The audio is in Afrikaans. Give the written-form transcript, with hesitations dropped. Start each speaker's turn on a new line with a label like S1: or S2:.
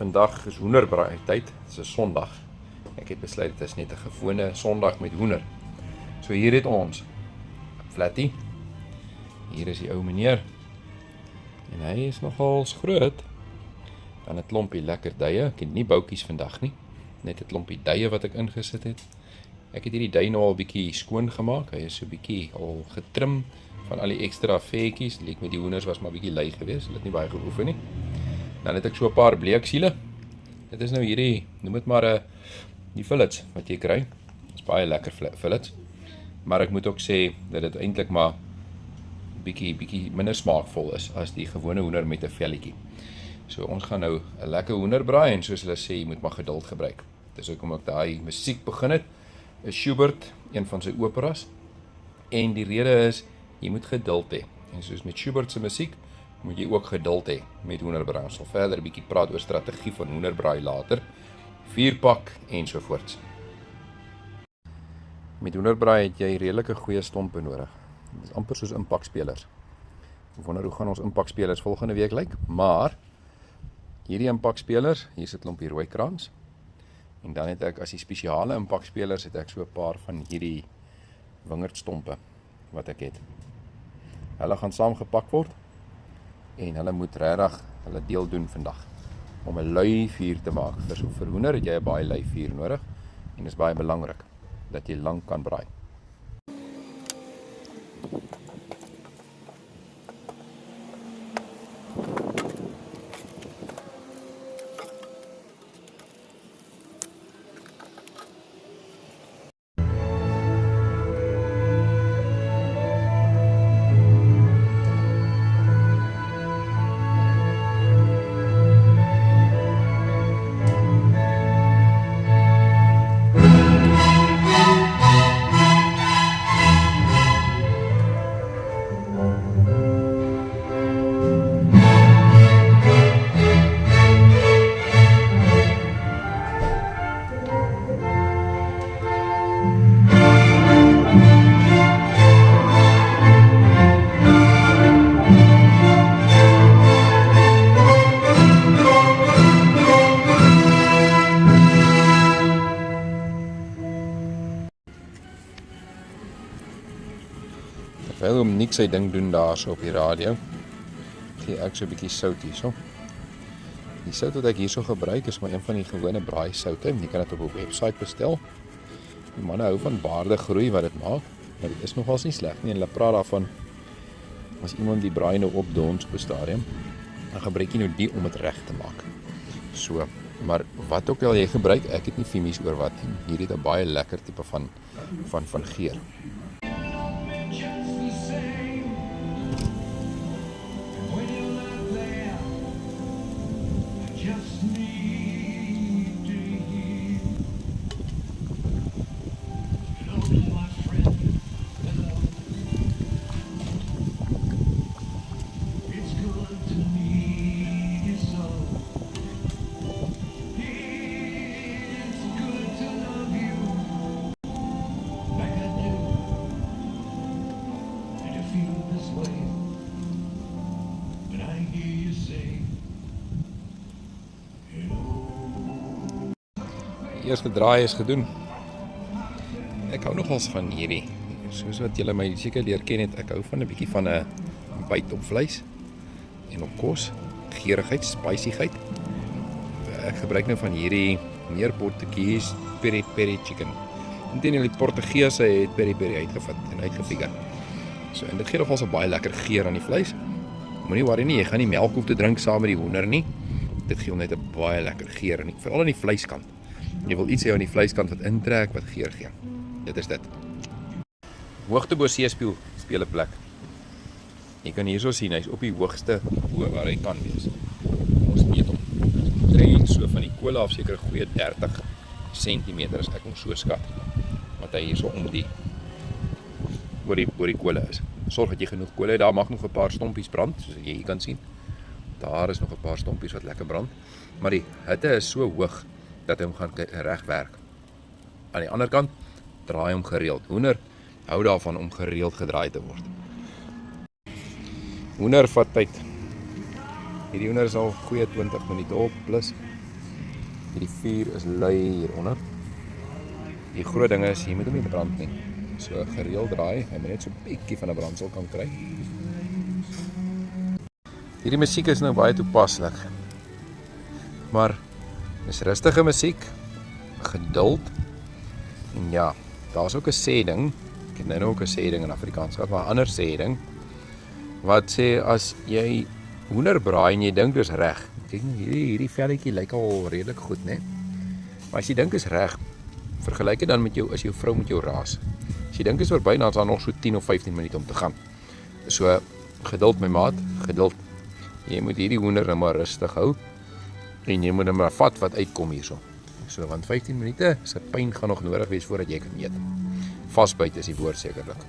S1: vandag is hoenderbraai tyd, dit is 'n Sondag. Ek het besluit dit is net 'n gewone Sondag met hoender. So hier het ons Flatty. Hier is die ou meneer. En hy is nogals groot. Dan 'n klompie lekker duie. Ek het nie boutjies vandag nie. Net 'n klompie duie wat ek ingesit het. Ek het hierdie dui nou al bietjie skoon gemaak. Hy is so bietjie al getrim van al die ekstra vetjies. Lyk met die hoenders was maar bietjie lui geweest. Hulle het nie baie geoefen nie. Dan het ek so 'n paar bleeksiele. Dit is nou hierdie, noem dit maar die fillets wat jy kry. Dit is baie lekker fillets. Maar ek moet ook sê dat dit eintlik maar bietjie minder smaakvol is as die gewone hoender met 'n velletjie. So ons gaan nou 'n lekker hoenderbraai en soos hulle sê, jy moet maar geduld gebruik. Dis hoekom ek daai musiek begin het. Is Schubert, een van sy operas. En die rede is, jy moet geduld hê. En soos met Schubert se musiek, moet jy ook geduld hê met hoenderbraai. Ons sal verder 'n bietjie praat oor strategie van hoenderbraai later. Vuurpak ensovoorts. Met hoenderbraai het jy redelike goeie stompe nodig. Dit is amper soos impakspelers. Ek wonder hoe gaan ons impakspelers volgende week lyk, maar hierdie impakspelers, hier sit 'n klompie rooi krans. En dan het ek as die spesiale impakspelers het ek so 'n paar van hierdie wingerdstompe wat ek het. Hulle gaan saamgepak word en hulle moet regtig hulle deel doen vandag om 'n lui vuur te maak. Vir hoender het jy 'n baie lui vuur nodig en dit is baie belangrik dat jy lank kan braai. Terwyl hom niks sy ding doen daar so op die radio, gee ek so 'n bietjie sout hierso. Die sout wat ek hierso gebruik is maar een van die gewone braai soutte. Jy kan dit op 'n webwerf bestel. Die manne hou van baardegroei wat dit maak, maar dit is nogals nie sleg nie. En hulle praat daarvan as iemand die braai nou opdons op 'n stadium, dan gebruik jy nou die om dit reg te maak. So, maar wat ook al jy gebruik, ek het nie vimies oor wat nie. Hierdie het 'n baie lekker tipe van geur. Die eerste draai is gedoen. Ek hou nogals van hierdie. Soos wat julle my seker leer ken het, ek hou van 'n bietjie van 'n byt op vleis en op kos, geurigheid, spicigheid. Ek gebruik nou van hierdie meer Portugees peri-peri chicken. Intendeel die Portugese het peri-peri uitgevat en uitgefigure. So en dit gee nogals 'n baie lekker geur aan die vleis. Moenie worry nie, jy gaan nie melk hoef te drink saam met die hoender nie. Dit gee hom net 'n baie lekker geur en veral aan die vleiskant. Jy wil iets hê aan die vleiskant wat intrek, wat geur gee. Dit is dit. Hoogte bo seespieël speel 'n plek. Jy kan hierso sien, hy's op die hoogste bo waar hy kan wees. Ons meet hom. Omtrent so van die kolle af seker 'n goeie 30 cm as ek hom so skat. Wat hy hierso om die oor die kolle is. Sorg dat jy genoeg kolle het. Daar mag nog 'n paar stompies brand, soos jy hier kan sien. Daar is nog 'n paar stompies wat lekker brand, maar die hitte is so hoog dat hy hom gaan reg werk. Aan die ander kant, draai hom gereeld. Hoender hou daarvan om gereeld gedraai te word. Hoender vat tyd. Hierdie hoender is al goeie 20 minute op, plus Hierdie vuur is lui hieronder. Die groot ding is, jy moet hom nie brand nie. So gereeld draai, hy moet net so 'n bietjie van 'n brandsel kan kry. Hierdie musiek is nou baie toepaslik. Maar dis rustige musiek, geduld. En ja, daar's ook 'n sê ding. Ek het nou ook 'n sê ding in Afrikaans gehad, maar 'n ander sê ding wat sê as jy hoender braai en jy dink dis reg. Kyk nou hierdie velletjie lyk al redelik goed, né? Maar as jy dink is reg, vergelyk dit dan met jou as jou vrou met jou raas. As jy dink is verby, dan is daar nog so 10 of 15 minute om te gaan. So geduld my maat, geduld. Jy moet hierdie hoender nou maar rustig hou en jy moet hom maar vat wat uitkom hierso. So want 15 minute se pyn gaan nog nodig wees voordat jy kan eet. Vasbyt is die woord sekerlik.